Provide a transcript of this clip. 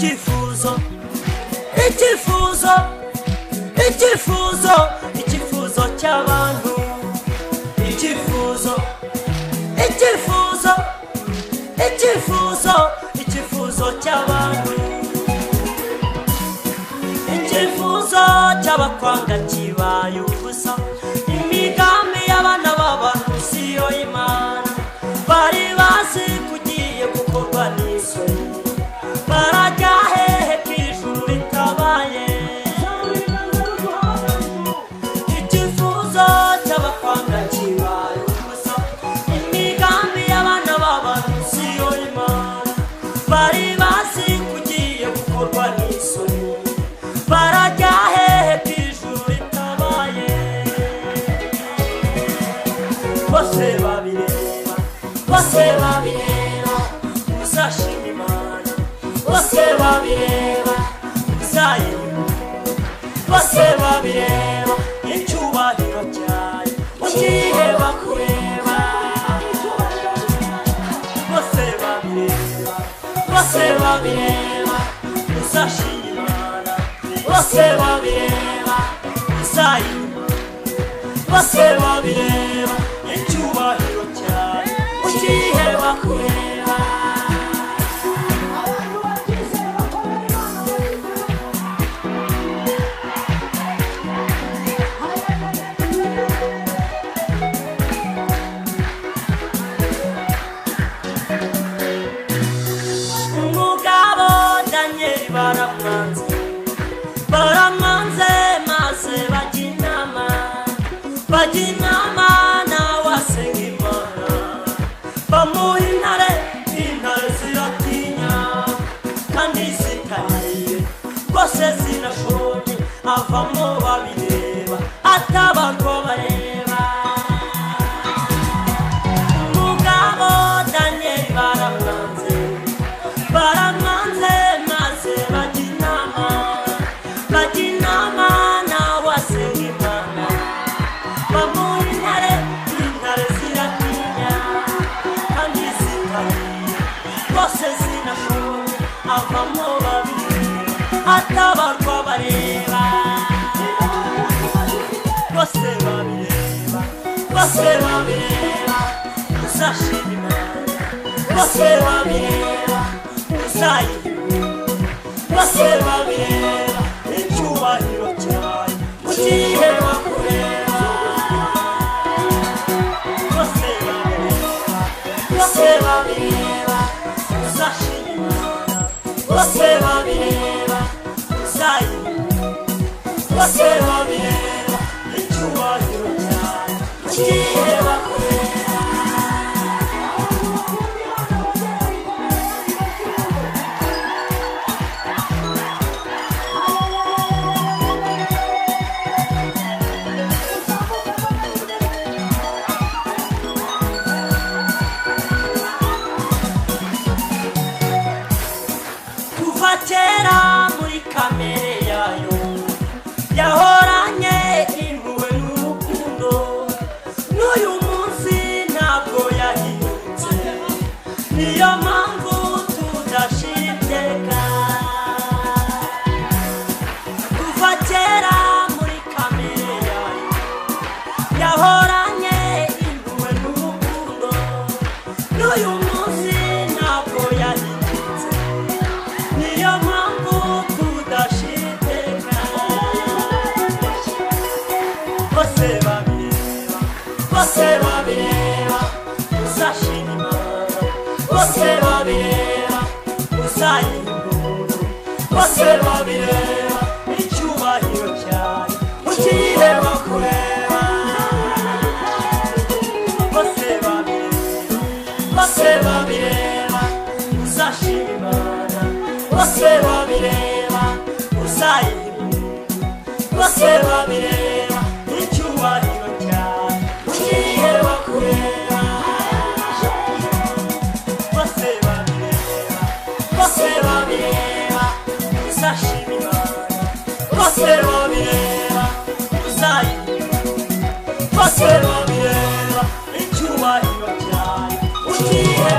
icyifuzo icyifuzo icyifuzo icyifuzo cy'abantu icyifuzo icyifuzo icyifuzo icyifuzo cy'abantu icyifuzo cy'abakwanga kibaye ubusa imigambi y'abana b'abantu siyo y'Imana bari bazi kugiye gukorwa n'isoni barajya hehe k'ijuru ritabaye icyifuzo cy'abakwanga kibaye ubusa imigambi y'abana b'abantu siyo y'Imana bari bazi kugiye gukorwa n'isoni barajya hehe k'ijuru ritabaye bose babireba uzashima Imana bose babireba uzayireba bose babireba icyubahiro cyayo ugiye bakureba bose babireba uzashima Imana bose babireba uzayireba bose babireba icyubahiro cyayo ugiye bakureba umugabo Danieli baramwanze maze bajya inama nawe asenga Imana bamuha intare ziratinya kandi zitariye rwose zinashonye avamo babireba atabarwa bareba umugabo Danieli baramwanze maze bajya inama nawe asenga Imana bamuha intare ziratinya kandi zitariye rwose zinashonye avamo babireba atabarwa bareba bose babireba uzashima Imana bose babireba uzayireba bose babireba icyubahiro cyayo ugiye bakureba bose babireba uzashima Imana bose babireba uzayireba bose babireba icyubahiro cyayo ugiye bakureba kera muri kamere yayo yahoranye impuhwe n'urukundo n'uyu munsi ntabwo yahindutse niyo mpamvu tudashira iteka kuva kera muri kamere yayo yahoranye impuhwe n'urukundo n'uyu munsi ntabwo yahindutse niyo mpamvu tudashira iteka bose babireba uzashima Imana bose babireba uzayireba bose babireba icyubahiro cyayo ugiye bakureba bose babireba uzashima Imana bose babireba uzayireba bose babireba icyubahiro cyayo ugiye bakureba bose babireba uzashima Imana bose babireba uzayireba bose babireba icyubahiro cyayo ugiye